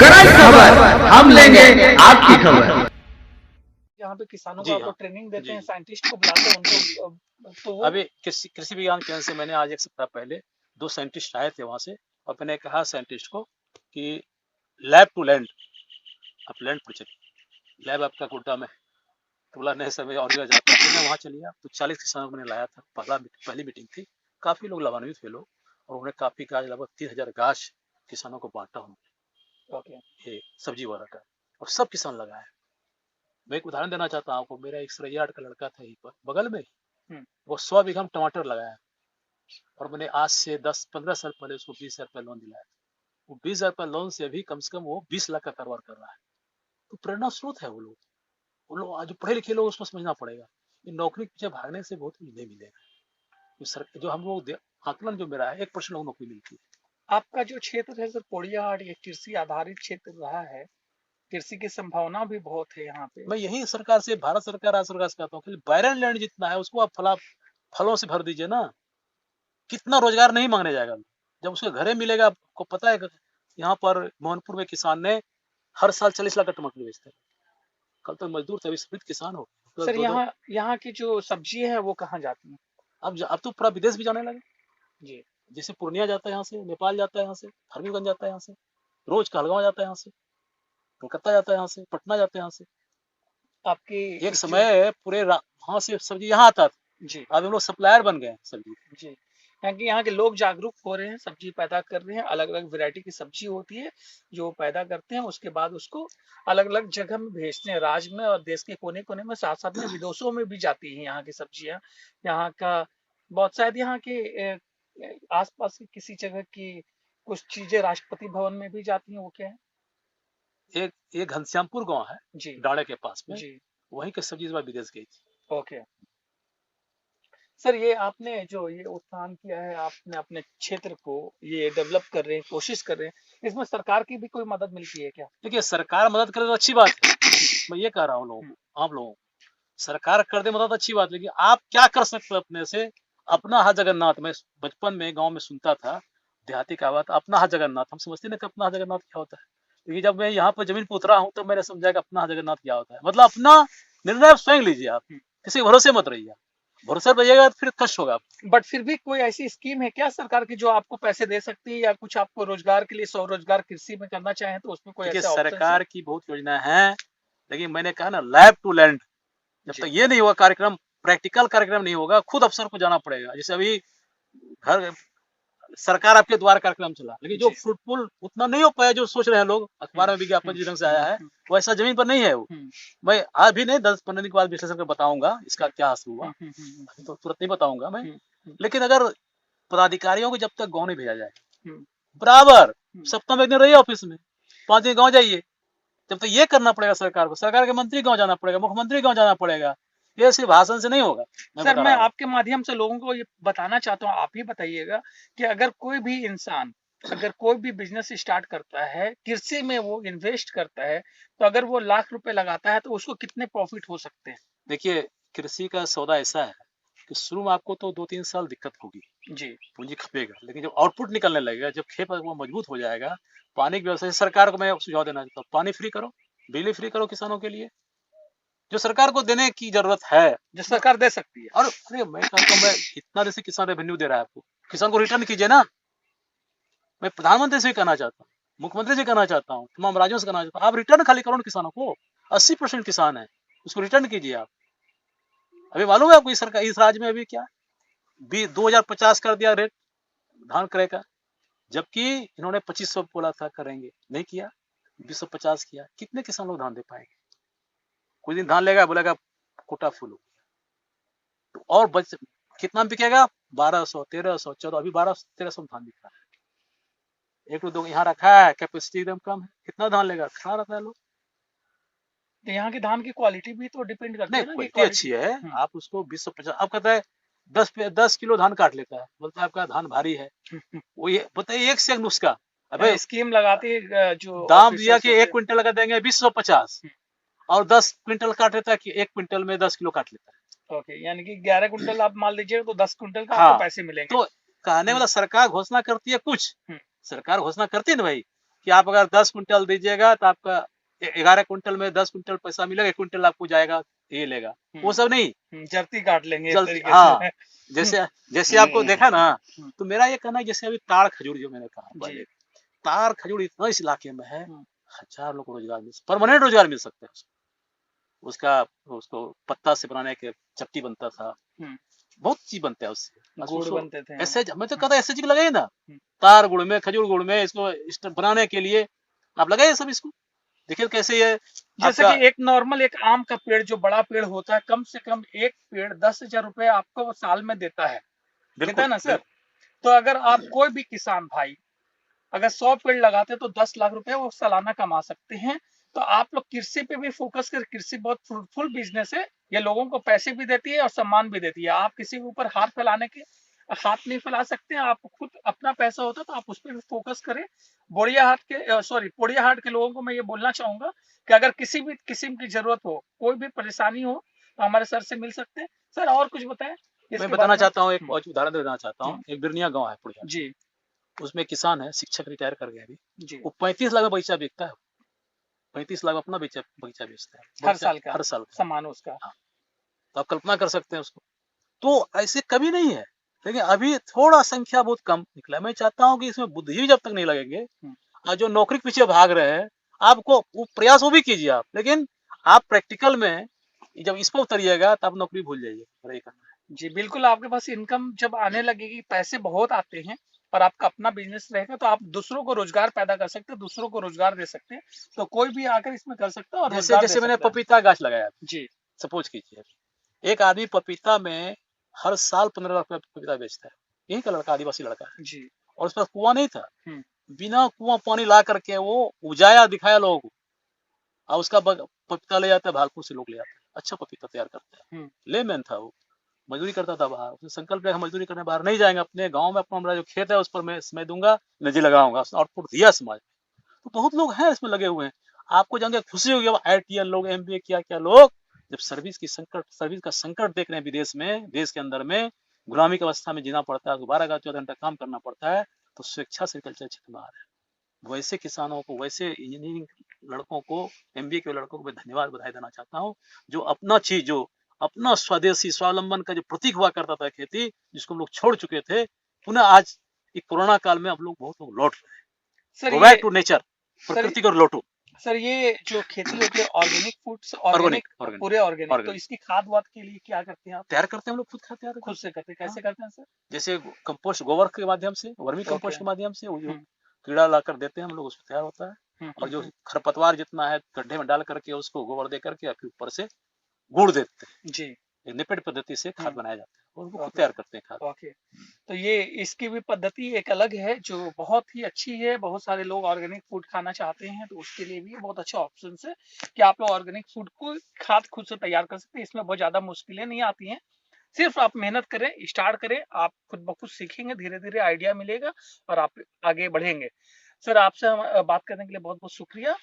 गरज खबर, हम लेंगे आपकी खबर। यहाँ पे किसानों को जी आपको हाँ, ट्रेनिंग देते जी। हैं, साइंटिस्ट को बुलाते हैं उनको, तो वो अभी कृषि कृषि विज्ञान केंद्र से मैंने आज 1 सप्ताह पहले 2 साइंटिस्ट आए थे वहाँ से, और मैंने कहा साइंटिस्ट को कि लैब टू लैंड, आप लैंड पर चलिए, लैब आपका गोड्डा में है। तो बोला नहीं सर, मैं और जगह जाता हूँ। मैं वहाँ चलिए आप। तो 40 किसानों को मैंने लाया था, पहली मीटिंग थी। काफ़ी लोग लाभान्वित हुए लोग, और उन्होंने काफ़ी गाछ, लगभग 30,000 गाछ किसानों को बाँटा उन्होंने, ओके ये सब्जी वाला का, और सब किसान लगाए। मैं एक उदाहरण देना चाहता हूँ आपको। मेरा एक सरैयाहाट का लड़का था यहीं पर बगल में, वो 100 बीघा में टमाटर लगाया, और मैंने आज से 10-15 साल पहले उसको 20,000 रुपया लोन दिलाया। वो 20,000 रुपया लोन से अभी कम से कम वो 20 लाख का कारोबार कर रहा है। तो प्रेरणा स्रोत है वो लोग आज जो पढ़े लिखे लोग, उसको समझना पड़ेगा। ये नौकरी के पीछे भागने से बहुत नहीं मिलेगा। जो हम लोग आकलन जो मेरा है, 1% लोग नौकरी मिलती है। आपका जो क्षेत्र है सर पोड़ियाहाट, ये कृषि आधारित क्षेत्र रहा है, कृषि की संभावना भी बहुत है यहाँ पे। मैं यही सरकार से, भारत सरकार, राज्य सरकार से कहता हूँ कि बैरन लैंड जितना है उसको आप फलों से भर दीजिए ना। कितना रोजगार नहीं मांगने जाएगा। जब उसके घरे मिलेगा, आपको पता है यहाँ पर मोहनपुर में किसान ने हर साल 40 लाख का टमाटर बेचते हैं। कल तो मजदूर थे, अभी सभी किसान हो गए। सर दो दो यहाँ की जो सब्जी है वो कहाँ जाती है? अब तो पूरा विदेश भी जाने लगे। जी। जैसे पूर्णिया जाता है यहाँ से, नेपाल जाता है यहाँ से, फारबिसगंज जाता है यहाँ से, रोज कहलगांव जाता है यहाँ से, कोलकाता जाता है यहाँ से, पटना जाता है यहाँ से। आपकी एक जो समय पूरे वहां से सब्जी यहाँ आता था। जी अब हम लोग सप्लायर बन गए हैं सब्जी। जी यहाँ के लोग जागरूक हो रहे हैं, सब्जी पैदा कर रहे हैं, अलग अलग वैरायटी की सब्जी होती है जो पैदा करते हैं, उसके बाद उसको अलग अलग जगह में भेजते हैं, राज्य में और देश के कोने कोने में, साथ साथ में विदेशों में भी जाती हैं यहाँ की सब्जियां। यहाँ का बहुत शायद यहाँ के आसपास की किसी जगह की कुछ चीजें राष्ट्रपति भवन में भी जाती हैं, वो क्या है? एक घनश्यामपुर गांव है जी डाड़े के पास में, जी। वहीं की सब्जी इस बार विदेश गई थी। ओके सर, ये आपने जो ये उत्थान किया है, आपने अपने क्षेत्र को ये डेवलप कर रहे हैं, कोशिश कर रहे हैं, इसमें सरकार की भी कोई मदद मिलती है क्या? देखिए, सरकार मदद करे तो अच्छी बात है। मैं ये कह रहा हूँ लोगों को, आप लोगों को, सरकार कर दे मदद अच्छी बात, लेकिन आप क्या कर सकते हो अपने से? अपना हाथ जगन्नाथ, मैं बचपन में गांव में सुनता था, देहाती कहावत, अपना हाथ जगन्नाथ। हम समझते नहीं कि अपना हाथ जगन्नाथ क्या होता है, लेकिन जब मैं यहाँ पर जमीन पर उतरा हूँ तब मैंने समझा कि अपना हाथ जगन्नाथ क्या होता है। मतलब अपना निर्णय आप स्वयं लीजिए, आप किसी के भरोसे मत रहिए। भरोसा रहिएगा तो फिर कष्ट होगा। बट फिर भी कोई ऐसी स्कीम है क्या सरकार की जो आपको पैसे दे सकती है, या कुछ आपको रोजगार के लिए स्वरोजगार कृषि में करना चाहें तो उसमें कोई देखिए, ऐसे ऑप्शन है? सरकार की बहुत योजना है, लेकिन मैंने कहा ना, लैब टू लैंड, जब तक ये नहीं हुआ कार्यक्रम, प्रैक्टिकल कार्यक्रम नहीं होगा, खुद अफसर को जाना पड़ेगा। जैसे अभी घर सरकार आपके द्वार कार्यक्रम चला, लेकिन जो फ्रूटफुल उतना नहीं हो पाया जो सोच रहे हैं लोग, अखबार में विज्ञापन जिस ढंग से आया है वैसा जमीन पर नहीं है वो। मैं आज भी नहीं, 10-15 दिन के बाद विश्लेषण कर बताऊंगा इसका क्या असर हुआ, अभी तो तुरंत नहीं बताऊंगा मैं। लेकिन अगर पदाधिकारियों को जब तक गाँव नहीं भेजा जाए, बराबर सप्ताह में एक दिन रहिए ऑफिस में, 5 दिन गाँव जाइए, जब तक ये करना पड़ेगा सरकार को। सरकार के मंत्री गाँव जाना पड़ेगा, मुख्यमंत्री गाँव जाना पड़ेगा। ये सिर्फ भाषण से नहीं होगा। सर, मैं आपके माध्यम से लोगों को ये बताना चाहता हूँ, आप ही बताइएगा कि अगर कोई भी इंसान, अगर कोई भी बिजनेस स्टार्ट करता है, कृषि में वो इन्वेस्ट करता है, तो अगर वो लाख रुपए लगाता है तो उसको कितने प्रॉफिट हो सकते हैं? देखिए, कृषि का सौदा ऐसा है कि शुरू में आपको तो 2-3 साल दिक्कत होगी जी। पूंजी खपेगा, लेकिन जब आउटपुट निकलने लगेगा, जब खेत वो मजबूत हो जाएगा, पानी की व्यवस्था, सरकार को मैं सुझाव देना चाहता हूँ, पानी फ्री करो, बिजली फ्री करो किसानों के लिए, जो सरकार को देने की जरूरत है, जो सरकार दे सकती है। और अरे मैं कहता हूँ, मैं इतना जैसे किसान रेवेन्यू दे रहा है आपको, किसान को रिटर्न कीजिए ना। मैं प्रधानमंत्री से कहना चाहता हूँ, मुख्यमंत्री से कहना चाहता हूँ, तमाम राज्यों से कहना चाहता हूँ, आप रिटर्न खाली करो किसानों को। 80% किसान है, उसको रिटर्न कीजिए आप। अभी मालूम है आपको इस सरकार, इस राज्य में अभी क्या 2050 कर दिया रेट धान क्रय का, जबकि इन्होंने 2500 बोला था करेंगे, नहीं किया, 250 किया। कितने किसान लोग धान दे पाएंगे? कुछ दिन धान लेगा, बोलेगा कोटा फुल हो गया, तो और बच कितना बिकेगा? 1200, 1300, 14, अभी 1200-1300 धान बिक रहा है। एक दो यहाँ रखा है, कैपेसिटी एकदम कम है, कितना धान लेगा? खड़ा रहता है लोग। तो यहाँ की धान की क्वालिटी भी तो डिपेंड करती नहीं, है ना, कि क्वालिटी अच्छी है। आप उसको 250, आप कहता है 10 किलो धान काट लेता है, बोलता है आपका धान भारी है। वो ये बताइए, एक से एक नुस्खा। अबे स्कीम लगाती है जो दाम दिया कि 1 क्विंटल लगा देंगे 250, और 10 क्विंटल काट लेता है कि 1 क्विंटल में 10 किलो काट लेता है। ओके, यानी कि 11 कुंटल आप मान लीजिए तो 10 कुंटल का हाँ, आपको पैसे मिलेंगे। तो कहने वाला सरकार घोषणा करती है कुछ, सरकार घोषणा करती है ना भाई, कि आप अगर 10 कुंटल दीजिएगा तो आपका 11 कुंटल में 10 कुंटल पैसा मिलेगा, 1 कुंटल आपको जाएगा, ये लेगा। वो सब नहीं, जर्ती काट लेंगे एक जल्द तरीके हाँ, से। जैसे जैसे आपको देखा ना, हम्म, तो मेरा ये कहना है जैसे अभी ताड़ खजूर जो मैंने कहा जी पहले, ताड़ खजूर इतना इस इलाके में है, हम्म, 1000 लोग को रोजगार परमानेंट रोजगार मिल सकते हैं। उसका उसको पत्ता से बनाने के चट्टी बनता था, हम्म, बहुत चीज बनता है उससे। बस गुड़ उसको बनते थे। ऐसे मैं तो कहता ऐसे चीज लगाइए ना, हम्म। तार गुड़ में, खजूर गुड़ में, इसको बनाने के लिए आप लगाइए सब इसको, देखिए कैसे ये जैसे आपका। कि एक नॉर्मल एक आम का पेड़ जो बड़ा पेड़ होता है, कम से कम एक पेड़ 10,000 रुपए आपको वो साल में देता है बिल्कुल ना सर? बिल्कुल तो अगर आप कोई भी किसान भाई अगर 100 पेड़ लगाते हैं तो 10 लाख रुपए वो सालाना कमा सकते हैं। तो आप लोग कृषि पे भी फोकस कर, कृषि बहुत फ्रूटफुल बिजनेस है, ये लोगों को पैसे भी देती है और सम्मान भी देती है। आप किसी के ऊपर हाथ फैलाने के हाथ नहीं फैला सकते हैं, आप खुद अपना पैसा होता है तो आप उस पर भी फोकस करें। पोड़िया हाट के लोगों को मैं ये बोलना चाहूंगा कि अगर किसी भी किस्म की जरूरत हो, कोई भी परेशानी हो, तो हमारे सर से मिल सकते हैं। सर और कुछ बताएं मैं इसके बताना बारे में। चाहता हूँ, एक और उदाहरण देना चाहता हूँ। एक बिरनिया गांव है पुड़िया, जी उसमें किसान है, शिक्षक रिटायर कर गया अभी, जी। वो 35 लाख में बगीचा बेचता है, 35 लाख अपना बगीचा बेचता है, हर बगीचा साल का हर साल का। सामान उसका। हाँ, तो आप कल्पना कर सकते हैं उसको। तो ऐसे कभी नहीं है, लेकिन अभी थोड़ा संख्या बहुत कम निकला है। मैं चाहता हूँ कि इसमें बुद्धिजीवी जब तक नहीं लगेंगे, और जो नौकरी के पीछे भाग रहे हैं, आपको वो प्रयास वो भी कीजिए आप, लेकिन आप प्रैक्टिकल में जब इस पर उतरिएगा तो आप नौकरी भूल जाइए। मेरा ये कहना है। जी बिल्कुल, आपके पास इनकम जब आने लगेगी, पैसे बहुत आते हैं और आपका अपना बिजनेस रहेगा, तो आप दूसरों को रोजगार पैदा कर सकते हैं, दूसरों को रोजगार दे सकते हैं। तो कोई भी आकर इसमें कर सकता है और जैसे रोजगार दे जैसे मैंने सकता है। पपीता गाछ लगाया, जी सपोज कीजिए, एक आदमी पपीता में हर साल 15 लाख रुपया पपीता बेचता है, यही का लड़का, आदिवासी लड़का है, जी। और उस पास कुआं नहीं था, हम्म बिना कुआं पानी ला करके वो उजाया दिखाया लोगों को, और उसका पपीता ले जाता है, भागपुर से लोग ले आते हैं, अच्छा पपीता तैयार करते हैं। हम्म लेमैन था वो, मजदूरी करता था बाहर, उसने संकल्प लिया मजदूरी करने बाहर नहीं जाएंगे, अपने गांव में अपना हमारा जो खेत है उस पर मैं दूंगा, निजी लगाऊंगा, उसने आउटपुट दिया समाज में। तो बहुत लोग हैं इसमें लगे हुए हैं, आपको जान के खुशी होगी। अब IITian लोग, MBA किया क्या लोग, जब सर्विस का संकट देख रहे हैं विदेश में, देश के अंदर में गुलामी की अवस्था में जीना पड़ता है, 12 14 घंटा काम करना पड़ता है, तो स्वेच्छा से कल्चर क्षेत्र में आ रहे हैं। वैसे किसानों को, वैसे इंजीनियरिंग लड़कों को, MBA के लड़कों को मैं धन्यवाद बधाई देना चाहता हूँ, जो अपना चीज, जो अपना स्वदेशी स्वावलंबन का जो प्रतीक हुआ करता था खेती, जिसको हम लोग छोड़ चुके थे, पुनः आज एक कोरोना काल में हम लोग बहुत लोग लौट रहे हैं। सर गो ये बैक टू नेचर, सर प्रकृति को लौटो। सर ये जो खेती होती है organic foods, organic organic organic पूरे ऑर्गेनिक, तो ऑर्गेनिक इसकी खाद वाद के लिए क्या करते हैं आप? तैयार करते हैं हम लोग, खुद खाते तैयार खुद करते से करते हैं? हैं। हाँ, कैसे करते हैं सर? जैसे कंपोस्ट, गोबर के माध्यम से, वर्मी ओके। कंपोस्ट के माध्यम से, वो जो हम्म कीड़ा ला कर देते हैं हम लोग, उसमें तैयार होता है। और जो हम्म। खरपतवार जितना है गड्ढे में डाल करके उसको गोबर दे करके, फिर ऊपर से गुड़ देते हैं, जी। निपेट पद्धति से खाद हम्म बनाया जाता है, और वो खुद ओके तैयार करते हैं खाद। ओके। तो ये इसकी भी पद्धति एक अलग है जो बहुत ही अच्छी है। बहुत सारे लोग ऑर्गेनिक फूड खाना चाहते हैं, तो उसके लिए भी बहुत अच्छा ऑप्शन है कि आप लोग ऑर्गेनिक फूड को खाद खुद से तैयार कर सकते हैं। इसमें बहुत ज्यादा मुश्किलें नहीं आती हैं, सिर्फ आप मेहनत करें, स्टार्ट करें, आप खुद ब खुद सीखेंगे, धीरे धीरे आइडिया मिलेगा और आप आगे बढ़ेंगे। सर आपसे बात करने के लिए बहुत बहुत शुक्रिया,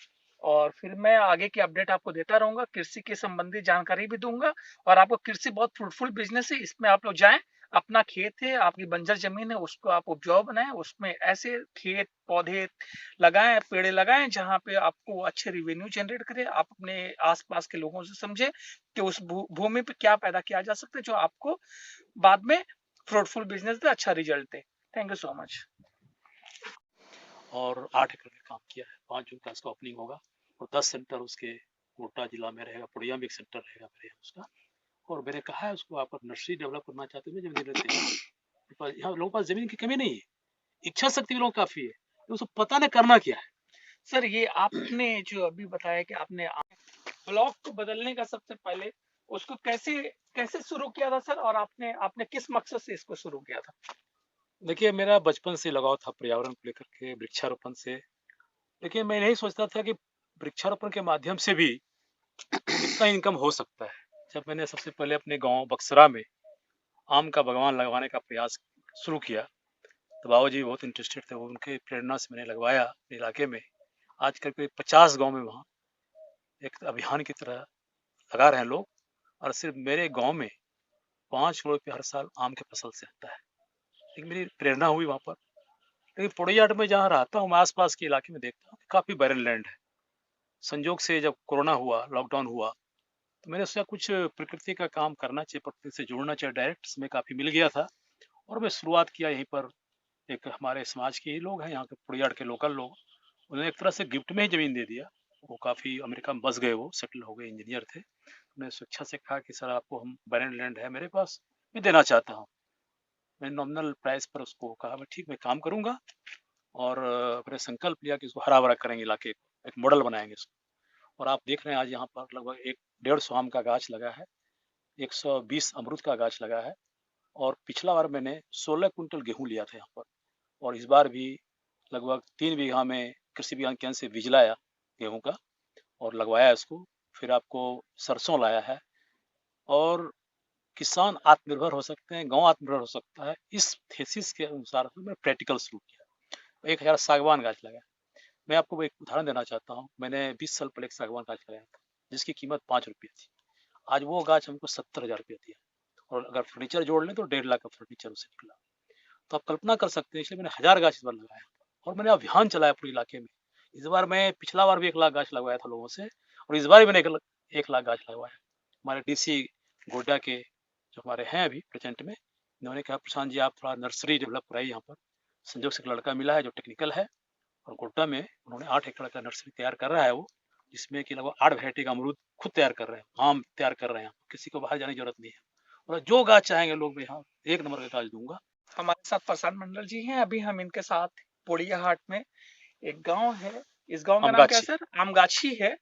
और फिर मैं आगे की अपडेट आपको देता रहूंगा, कृषि के संबंधी जानकारी भी दूंगा। और आपको कृषि बहुत फ्रूटफुल बिजनेस है, इसमें आप लोग जाएं, अपना खेत है, आपकी बंजर जमीन है, उसको आप उपजाऊ बनाएं, उसमें ऐसे खेत पौधे लगाएं, पेड़ लगाएं जहां पे आपको अच्छे रिवेन्यू जनरेट करे। आप अपने आसपास के लोगों से समझे कि उस भूमि पे क्या पैदा किया जा सकता है जो आपको बाद में फ्रूटफुल बिजनेस पे अच्छा result they. Thank you so much. और 8 एकड़ में काम किया है, 5 जून का इसका ओपनिंग होगा, और 10 सेंटर उसके कोटा जिला में रहेगा, पूर्णिया में एक सेंटर रहेगा मेरे यहाँ उसका। और मैंने कहा है उसको, आप नर्सरी डेवलप करना चाहते हो, जमीन लेते हैं, यहाँ लोगों के पास जमीन की कमी नहीं है, इच्छा शक्ति भी लोगों को काफी है, तो उसको पता नहीं करना क्या है। सर ये आपने जो अभी बताया कि आपने ब्लॉक को बदलने का सबसे पहले उसको कैसे कैसे शुरू किया था सर, और आपने आपने किस मकसद से इसको शुरू किया था? देखिए, मेरा बचपन से लगाव था पर्यावरण को लेकर के, वृक्षारोपण से। लेकिन मैं नहीं सोचता था कि वृक्षारोपण के माध्यम से भी इतना इनकम हो सकता है। जब मैंने सबसे पहले अपने गांव बक्सरा में आम का बागवान लगवाने का प्रयास शुरू किया, तो बाबू जी बहुत इंटरेस्टेड थे, वो उनके प्रेरणा से मैंने लगवाया अपने इलाके में। आजकल कोई 50 गांव में वहाँ एक अभियान की तरह लगा रहे हैं लोग, और सिर्फ मेरे गांव में 5 करोड़ रुपये हर साल आम के फसल से आता है। लेकिन मेरी प्रेरणा हुई वहाँ पर, लेकिन पोड़ैयाहाट में जहाँ रहता हूँ मैं, आसपास के इलाके में देखता हूँ काफी बैरन लैंड है। संजोग से जब कोरोना हुआ, लॉकडाउन हुआ, तो मैंने सोचा कुछ प्रकृति का काम करना चाहिए, प्रकृति से जुड़ना चाहिए। डायरेक्ट समय काफी मिल गया था और मैं शुरुआत किया यहीं पर। एक हमारे समाज के ही लोग हैं यहाँ के, पोड़ैयाहाट के लोकल लोग, उन्होंने एक तरह से गिफ्ट में ही जमीन दे दिया। वो काफी अमेरिका में बस गए, वो सेटल हो गए, इंजीनियर थे। उन्होंने स्वेच्छा से कहा कि सर आपको हम बैरन लैंड है मेरे पास, मैं देना चाहता हूँ। मैं नॉमिनल प्राइस पर उसको कहा मैं ठीक, मैं काम करूंगा और मैंने संकल्प लिया कि इसको हरा भरा करेंगे, इलाके को एक मॉडल बनाएंगे इसको। और आप देख रहे हैं आज यहाँ पर लगभग 150 आम का गाछ लगा है, 120 अमरूद का गाछ लगा है। और पिछला बार मैंने 16 कुंटल गेहूं लिया था यहाँ पर, और इस बार भी लगभग 3 बीघा में कृषि विज्ञान केंद्र से बीज लाया गेहूं का और लगवाया इसको। फिर आपको सरसों लाया है। और किसान आत्मनिर्भर हो सकते हैं, गांव आत्मनिर्भर हो सकता है, इस थेसिस के अनुसार मैंने प्रैक्टिकल शुरू किया। 1000 सागवान गाछ लगाया। मैं आपको एक उदाहरण देना चाहता हूँ। मैंने 20 साल पहले एक सागवान गाछ लगाया था जिसकी कीमत 5 रुपये थी। आज वो गाछ हमको 70,000 रुपये दिया, और अगर फर्नीचर जोड़ लें तो 1.5 लाख का फर्नीचर उसे निकला। तो आप कल्पना कर सकते हैं, इसलिए मैंने 1000 गाछ इस बार लगाया और मैंने अभियान चलाया पूरे इलाके में। इस बार मैं, पिछला बार भी 1 लाख गाछ लगवाया था लोगों से, और इस बार भी मैंने 1 लाख गाछ लगवाया। हमारे डीसी गोड्डा के जो हमारे हैं अभी प्रेजेंट में, इन्होंने कहा प्रशांत जी आप थोड़ा नर्सरी डेवलप कराइए यहाँ पर। संजोग से एक लड़का मिला है जो टेक्निकल है, और गोड्डा में उन्होंने 8 एकड़ का नर्सरी तैयार कर रहा है वो, जिसमें कि लगभग 8 वैरायटी का अमरूद खुद तैयार कर रहे हैं, आम तैयार कर रहे हैं। किसी को बाहर जाने की जरूरत नहीं है, और जो गाछ चाहेंगे लोग मैं यहाँ 1 नंबर का गाछ दूंगा। हमारे साथ प्रशांत मंडल जी हैं। अभी हम इनके साथ पोड़ैयाहाट में एक गांव है, इस गांव का नाम क्या है सर? आमगाछी है।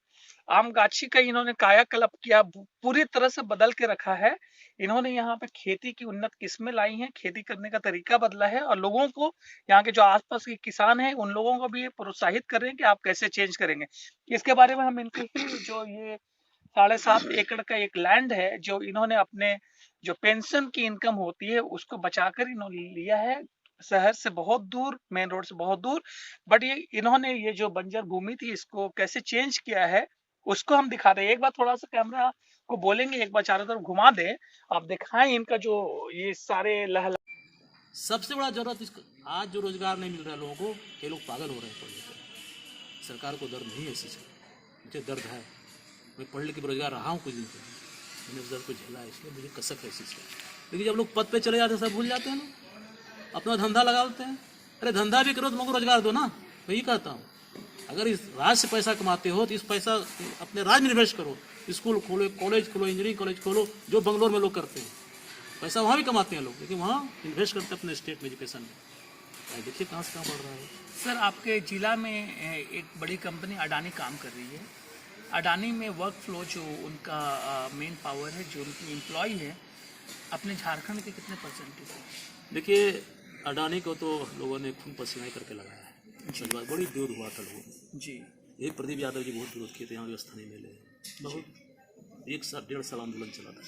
आमगाछी का इन्होंने कायाकल्प किया, पूरी तरह से बदल के रखा है। इन्होंने यहाँ पे खेती की उन्नत किस्में लाई हैं, खेती करने का तरीका बदला है, और लोगों को, यहाँ के जो आसपास के किसान हैं उन लोगों को भी ये प्रोत्साहित कर रहे हैं कि आप कैसे चेंज करेंगे। इसके बारे में हम इनके जो ये 7.5 एकड़ का एक लैंड है जो इन्होंने अपने जो पेंशन की इनकम होती है उसको बचाकर इन्होंने लिया है, शहर से बहुत दूर, मेन रोड से बहुत दूर। बट ये इन्होंने ये जो बंजर भूमि थी इसको कैसे चेंज किया है उसको हम दिखाते हैं। एक बार थोड़ा सा कैमरा को बोलेंगे, एक बार चारों तरफ घुमा दे, आप दिखाएं इनका जो ये सारे लहला। सबसे बड़ा जरूरत इसको, आज जो रोजगार नहीं मिल रहा है लोगों को, ये लोग पागल हो रहे हैं पढ़ने पर। सरकार को दर्द नहीं है इस चीज़ का, मुझे दर्द है। मैं पढ़ लिख के बेरोजगार रहा हूँ कुछ दिन से, मैंने उस दर्द को झेला है, इसलिए मुझे कसक है इस चीज़ का। लेकिन जब लोग पद पे चले जाते हैं सब भूल जाते हैं ना, अपना धंधा लगाते हैं। अरे धंधा भी करो तो लोगों को रोजगार दो ना, मैं यही कहता हूँ। अगर इस राज्य से पैसा कमाते हो तो इस पैसा अपने राज्य में इन्वेस्ट करो, स्कूल खोलो, कॉलेज खोलो, इंजीनियरिंग कॉलेज खोलो, जो बंगलोर में लोग करते हैं। पैसा वहाँ भी कमाते हैं लोग, लेकिन वहाँ इन्वेस्ट करते हैं अपने स्टेट में एजुकेशन में। देखिए कहाँ से कहाँ बढ़ रहा है। सर आपके जिला में एक बड़ी कंपनी अडानी काम कर रही है। अडानी में वर्क फ्लो जो उनका मेन पावर है, जो उनकी एम्प्लॉय है, अपने झारखंड के कितने परसेंटेज है? देखिए अडानी को तो लोगों ने खून पसीना करके लगाया है, बड़ी विरोध हुआ था लोगों को जी। ये प्रदीप यादव जी बहुत विरोध किए थे, यहाँ व्यवस्था नहीं मिले, बहुत 1-1.5 साल आंदोलन चला था।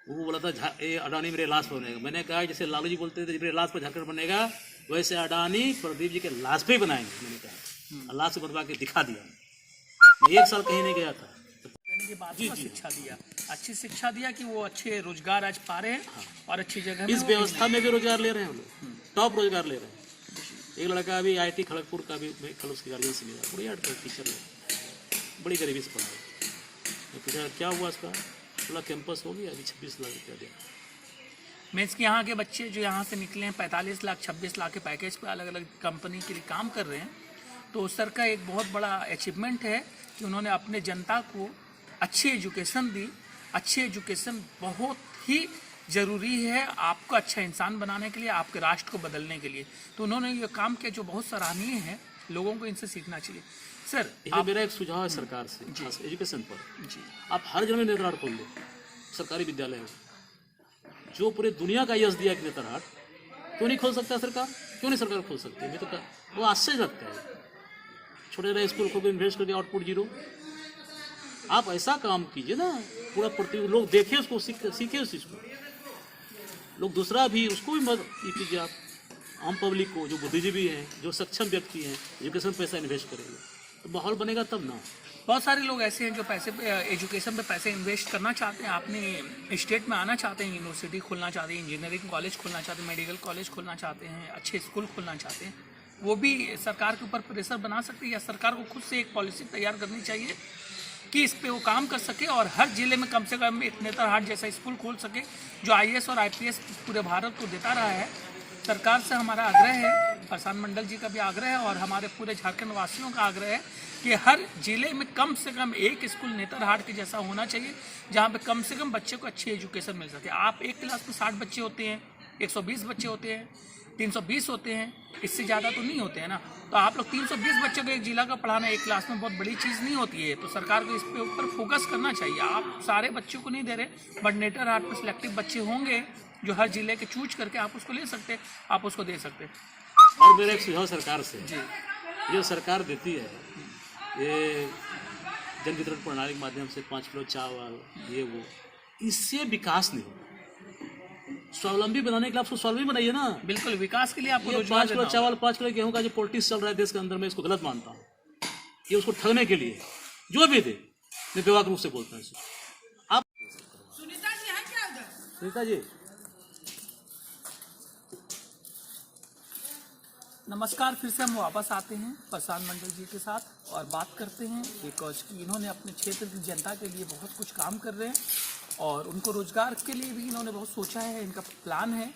वो बोला था ये अडानी मेरे लाश पर बनेगा। मैंने कहा जैसे लालू जी बोलते थे मेरे लाश पर झारखंड बनेगा, वैसे अडानी प्रदीप जी के लाश पे ही बनाएंगे। मैंने कहा अल्लाह से बनवा के दिखा दिया। मैं 1 साल कहीं नहीं गया था। के बाद शिक्षा दिया, अच्छी शिक्षा दिया कि वो अच्छे रोजगार आज पा रहे हैं और अच्छी जगह इस व्यवस्था में भी रोजगार ले रहे हैं हम लोग, टॉप रोजगार ले रहे हैं। एक लड़का अभी IIT खड़गपुर का भी, कल उसकी गार्जियन से मिला, बड़ी टीचर है, बड़ी गरीबी से पढ़ा है। मैं पूछा क्या हुआ इसका, बोला कैंपस हो गया, अभी 26 लाख रुपया दिया। मीन्स कि यहाँ के बच्चे जो यहाँ से निकले हैं 45 लाख 26 लाख के पैकेज पे अलग अलग कंपनी के लिए काम कर रहे हैं। तो सर का एक बहुत बड़ा अचीवमेंट है कि उन्होंने अपने जनता को अच्छी एजुकेशन दी। अच्छी एजुकेशन बहुत ही ज़रूरी है आपको अच्छा इंसान बनाने के लिए, आपके राष्ट्र को बदलने के लिए। तो उन्होंने ये काम किया जो बहुत सराहनीय है, लोगों को इनसे सीखना चाहिए। सर मेरा एक सुझाव है सरकार से, एजुकेशन पर जी, आप हर जगह नेतरहाट खोल दो, सरकारी विद्यालय हो, जो पूरे दुनिया का यश दिया कि नेतरहाट, क्यों नहीं खोल सकता सरकार? क्यों नहीं सरकार खोल सकती है? मैं तो वो आश्चर्य लगता है। छोटे छोटे स्कूल खोल कर इन्वेस्ट करके आउटपुट 0। आप ऐसा काम कीजिए ना, पूरा प्रति लोग देखे उसको, सीखे उस चीज़ को, लोग दूसरा भी उसको भी मदद कीजिए। आप आम पब्लिक को, जो बुद्धिजीवी हैं, जो सक्षम व्यक्ति हैं, एजुकेशन पैसा इन्वेस्ट करेंगे तो माहौल बनेगा तब ना। बहुत सारे लोग ऐसे हैं जो पैसे एजुकेशन पे पैसे इन्वेस्ट करना चाहते हैं, अपने स्टेट में आना चाहते हैं, यूनिवर्सिटी खोलना चाहते हैं, इंजीनियरिंग कॉलेज खोलना चाहते हैं, मेडिकल कॉलेज खोलना चाहते हैं, अच्छे स्कूल खोलना चाहते हैं, वो भी सरकार के ऊपर प्रेशर बना सकते हैं, या सरकार को खुद से एक पॉलिसी तैयार करनी चाहिए कि इस पे वो काम कर सके और हर जिले में कम से कम एक नेतरहाट जैसा स्कूल खोल सके जो IAS और IPS पूरे भारत को देता रहा है। सरकार से हमारा आग्रह है, प्रशांत मंडल जी का भी आग्रह है और हमारे पूरे झारखंड वासियों का आग्रह है कि हर जिले में कम से कम एक स्कूल नेतरहाट के जैसा होना चाहिए जहाँ पे कम से कम बच्चे को अच्छी एजुकेशन मिल सके। आप एक क्लास में 60 बच्चे होते हैं, 120 बच्चे होते हैं, 320 होते हैं, इससे ज़्यादा तो नहीं होते हैं ना। तो आप लोग 320 बच्चों को एक जिला का पढ़ाना एक क्लास में बहुत बड़ी चीज़ नहीं होती है। तो सरकार को इस पे ऊपर फोकस करना चाहिए। आप सारे बच्चों को नहीं दे रहे, बट नेतरहाट में सिलेक्टिव बच्चे होंगे जो हर जिले के चूज करके आप उसको ले सकते हैं, आप उसको दे सकते हैं। और मेरा एक सुझाव सरकार से, जो सरकार देती है ये जन वितरण प्रणाली के माध्यम से 5 किलो चावल ये वो, इससे विकास नहीं होगा। स्वावलंबी बनाने के लिए आप उसको स्वावलंबी बनाइए ना। बिल्कुल, विकास के लिए आपको ये 5 किलो चावल 5 किलो गेहूं का जो पॉलिटिक्स चल रहा है देश के अंदर में, इसको गलत मानता हूँ। ये उसको ठगने के लिए जो भी दे, मैं बेवाक रूप से बोलता हूँ। आप सुनीता जी हैं क्या उधर? सुनीता जी, नमस्कार, फिर से हम वापस आते हैं प्रशांत मंडल जी के साथ और बात करते हैं बिकॉज कि इन्होंने अपने क्षेत्र की जनता के लिए बहुत कुछ काम कर रहे हैं और उनको रोजगार के लिए भी इन्होंने बहुत सोचा है। इनका प्लान है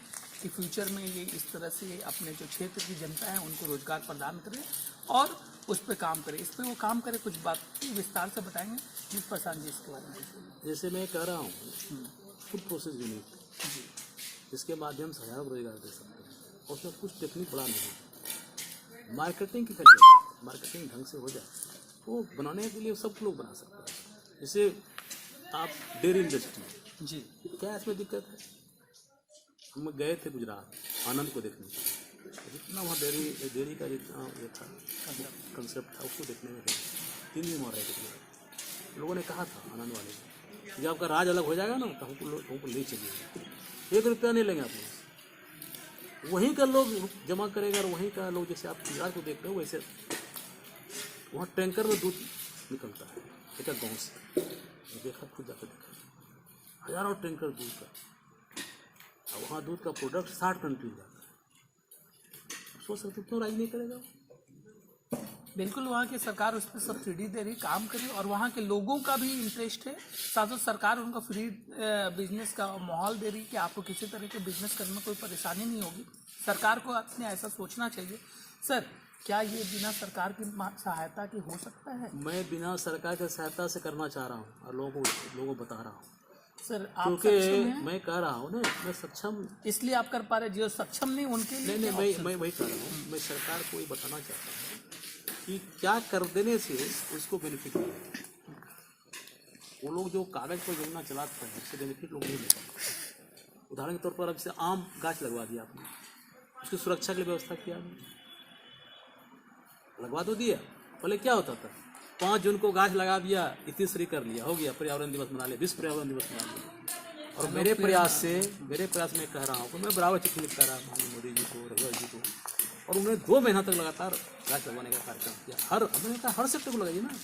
कि फ्यूचर में ये इस तरह से अपने जो क्षेत्र की जनता है उनको रोजगार प्रदान करें और उस पर काम करें, इस पर वो काम करें। कुछ बात विस्तार से बताएंगे जिस प्रशांत जी इसके बारे में। जैसे मैं कह रहा हूँ फूड प्रोसेस यूनिट, इसके माध्यम से हजारों रोजगार दे सकते हैं और उसमें कुछ टेक्निक बड़ा नहीं है। मार्केटिंग की करके मार्केटिंग ढंग से हो जाए वो बनाने के लिए सब लोग बना सकते हैं। जैसे आप डेयरी इंडस्ट्री जी, क्या इसमें दिक्कत है? हम गए थे गुजरात आनंद को देखने, जितना वहाँ डेयरी का जितना ये था कंसेप्ट था उसको देखने में 3 दिन वहाँ रहे थे। लोगों ने कहा था आनंद वाले ने, जब आपका राज अलग हो जाएगा ना तो हमको ले चलिए, 1 रुपया नहीं लेंगे आप लोग। वहीं का लोग जमा करेगा और वहीं का लोग, जैसे आप गुजरात को देख रहे हो वैसे वहाँ टैंकर में दूध निकलता है एक गाँव से, देखा खुद जाकर देखा, हजारों टैंकर दूध का, और वहाँ दूध का प्रोडक्ट 60 कंट्री जाता है। सोच सकते क्यों राज नहीं करेगा? बिल्कुल, वहाँ की सरकार उस पर सब्सिडी दे रही, काम करे और वहाँ के लोगों का भी इंटरेस्ट है। साथ सरकार उनको फ्री बिजनेस का माहौल दे रही कि आपको किसी तरह के बिजनेस करने में कोई परेशानी नहीं होगी। सरकार को अपने ऐसा सोचना चाहिए। सर, क्या ये बिना सरकार की सहायता के हो सकता है? मैं बिना सरकार की सहायता से करना चाह रहा हूँ और लोगों को बता रहा हूँ। सर, आप क्योंकि मैं कह रहा हूँ ना, मैं सक्षम इसलिए आप कर पा रहे, जो सक्षम नहीं उनके लिए नहीं, मैं वही कह रहा हूँ। मैं सरकार को ये बताना चाहता हूँ कि क्या कर देने से उसको बेनिफिट मिलेगा। वो लोग जो कागज पर योजना चलाते हैं उससे बेनिफिट लोग नहीं ले पाते। उदाहरण के तौर पर अब जैसे आम गाछ लगवा दिया आपने, उसकी सुरक्षा के लिए व्यवस्था किया आपने, लगवा तो दिया। पहले क्या होता था, 5 जून को गाछ लगा दिया, 31 कर लिया, हो गया पर्यावरण दिवस मना लिया, विश्व पर्यावरण दिवस मना लिया। और मेरे प्रयास में कह रहा हूँ, मैं बराबर चिट्ठी लिखता रहा माननीय मोदी जी को, रघुवर जी को, और उन्होंने 2 महीना तक लगातार गाछ लगवाने का कार्यक्रम किया। हमने कहा हर सेक्टर को लगाइए ना,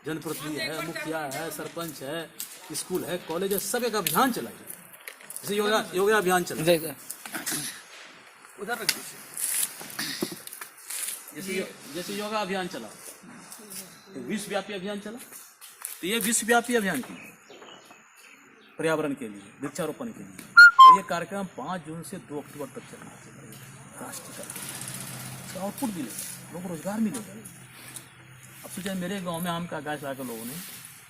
जनप्रतिनिधि है, मुखिया है, सरपंच है, स्कूल है, कॉलेज है, सब एक अभियान चलाइए। जैसे योगा अभियान चला, उधर रख दीजिए। जैसे योगा अभियान चला, तो विश्वव्यापी अभियान चला, तो ये विश्वव्यापी अभियान की पर्यावरण के लिए, वृक्षारोपण के लिए। और ये कार्यक्रम 5 जून से 2 अक्टूबर तक चलना चाहिए, राष्ट्रीय कार्यक्रम। इसका आउटपुट मिलेगा, लोगों को रोजगार मिलेगा। अब सोचा मेरे गांव में आम का गाछ लगाकर लोगों ने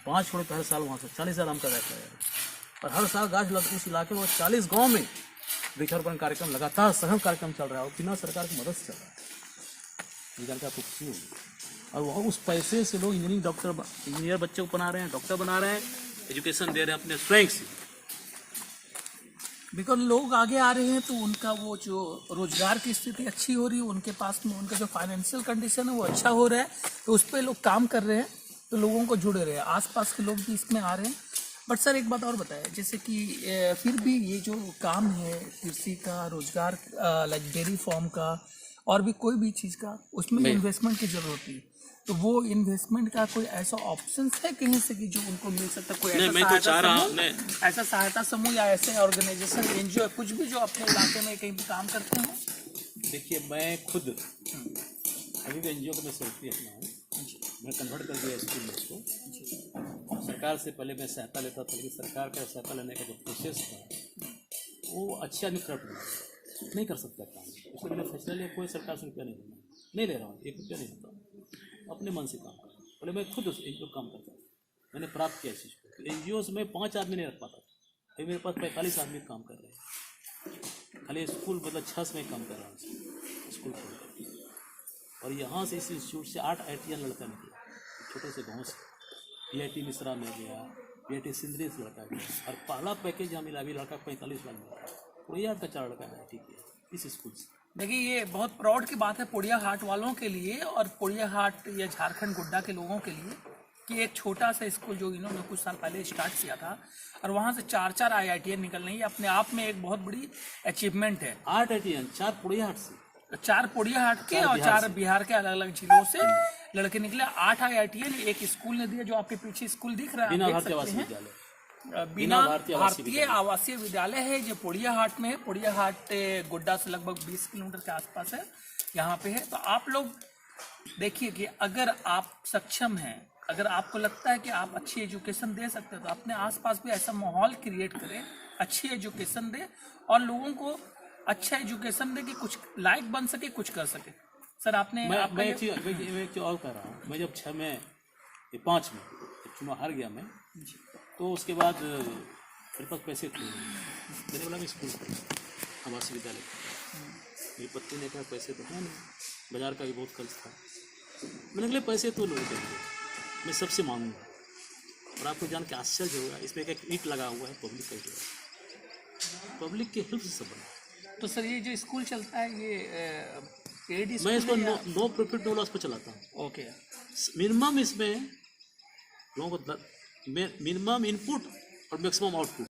5 छोड़ के हर साल वहाँ से 40,000 आम का गाछ लगाया, और हर साल गाछ लग उस इलाके में 40 गाँव में वृक्षारोपण कार्यक्रम लगातार सघन कार्यक्रम चल रहा है और बिना सरकार की मदद से चल रहा है। आपको खुशी होगी। और वह उस पैसे से लोग इंजीनियर बच्चे को बना रहे हैं, डॉक्टर बना रहे हैं, एजुकेशन दे रहे हैं अपने स्वयं से। बिकॉज लोग आगे आ रहे हैं तो उनका वो जो रोजगार की स्थिति अच्छी हो रही है, उनके पास में उनका जो फाइनेंशियल कंडीशन है वो अच्छा हो रहा है, तो उस पर लोग काम कर रहे हैं, तो लोगों को जुड़े रहे हैं, आसपास के लोग भी इसमें आ रहे हैं। बट सर, एक बात और बताया, जैसे कि फिर भी ये जो काम है कृषि का, रोजगार लाइक डेयरी फार्म का और भी कोई भी चीज़ का, उसमें इन्वेस्टमेंट की जरूरत होती है, तो वो इन्वेस्टमेंट का कोई ऐसा ऑप्शन है कहीं से कि जो उनको मिल सकता है? कोई ऐसा सहायता समूह या ऐसे ऑर्गेनाइजेशन, NGO कुछ भी जो अपने इलाके में कहीं भी काम करते हैं? देखिए मैं खुद अभी भी एनजीओ का मैं सेक्रेटरी अपना हूँ, मैं कन्वर्ट कर दिया स्कूल में इसको। सरकार से पहले मैं सहायता लेता था, लेकिन सरकार का सहायता लेने का जो प्रोसेस था वो अच्छे आदमी करप्ट नहीं कर सकता काम, इसलिए मैंने फैसला लिया कोई सरकार से रुपया नहीं देना, नहीं ले रहा हूँ, 1 रुपया नहीं देता, अपने मन से काम कर। पहले मैं खुद उस एनजीओ काम करता था, मैंने प्राप्त किया इस चीज़ को। एनजीओ से मैं 5 आदमी नहीं रख पाता था, अभी मेरे पास 45 आदमी काम कर रहे हैं। खाली स्कूल मतलब 6 में काम कर रहा हूँ स्कूल खोल कर। और यहाँ से इस इंस्टीट्यूट से 8 IITian लड़का निकला, छोटे से गाँव से। PIT मिश्रा में गया, PIT सिंदरी से लड़का गया, और पहला पैकेज यहाँ मिला अभी लड़का 45 लाख मिला, पुड़िया का 4 लड़का है, ठीक है, इस स्कूल से। देखिए ये बहुत प्राउड की बात है पुड़िया हाट वालों के लिए और पुड़िया हाट या झारखंड गोड्डा के लोगों के लिए कि एक छोटा सा स्कूल जो इन्होंने कुछ साल पहले स्टार्ट किया था और वहाँ से 4 IITian निकल रही है, अपने आप में एक बहुत बड़ी अचीवमेंट है। 8 IITian, 4 पुड़िया हाट से, 4 पुड़िया हाट के और 4 बिहार के अलग अलग जिलों से लड़के निकले। 8 IITian एक स्कूल ने दिया, जो आपके पीछे स्कूल दिख रहा है, बिना आप भारतीय देख आवासीय सकते हैं। विद्यालय, बिना भारतीय आवासीय विद्यालय है, जो पुड़िया हाट में है। पुड़िया हाट गोड्डा से लगभग 20 किलोमीटर के आसपास है, यहाँ पे है। तो आप लोग देखिए कि अगर आप सक्षम हैं, अगर आपको लगता है कि आप अच्छी एजुकेशन दे सकते हो, तो अपने आसपास भी ऐसा माहौल क्रिएट करें, अच्छी एजुकेशन दे और लोगों को अच्छा एजुकेशन दे कि कुछ लायक बन सके, कुछ कर सके। सर आपने मैं एक चीज़ और कह रहा हूँ, मैं जब 5 में चुनाव हार गया मैं, तो उसके बाद मेरे पास पैसे थे, मैंने बोला मैं स्कूल आवासीय विद्यालय, मेरी पत्नी ने कहा पैसे तो है नहीं, बाजार का भी बहुत खर्च था, मैंने कहा पैसे तो लोग देंगे, मैं सबसे मांगूंगा। और आपको जान के आश्चर्य होगा, इसमें एक ईंट लगा हुआ है पब्लिक का, जो पब्लिक के हेल्प से सब बना। तो सर ये जो स्कूल चलता है ये पेड मैं इसको नो प्रॉफिट नो लॉस पर चलाता हूँ। ओके। मिनिमम इसमें लोगों को मिनिमम इनपुट और मैक्सिमम आउटपुट।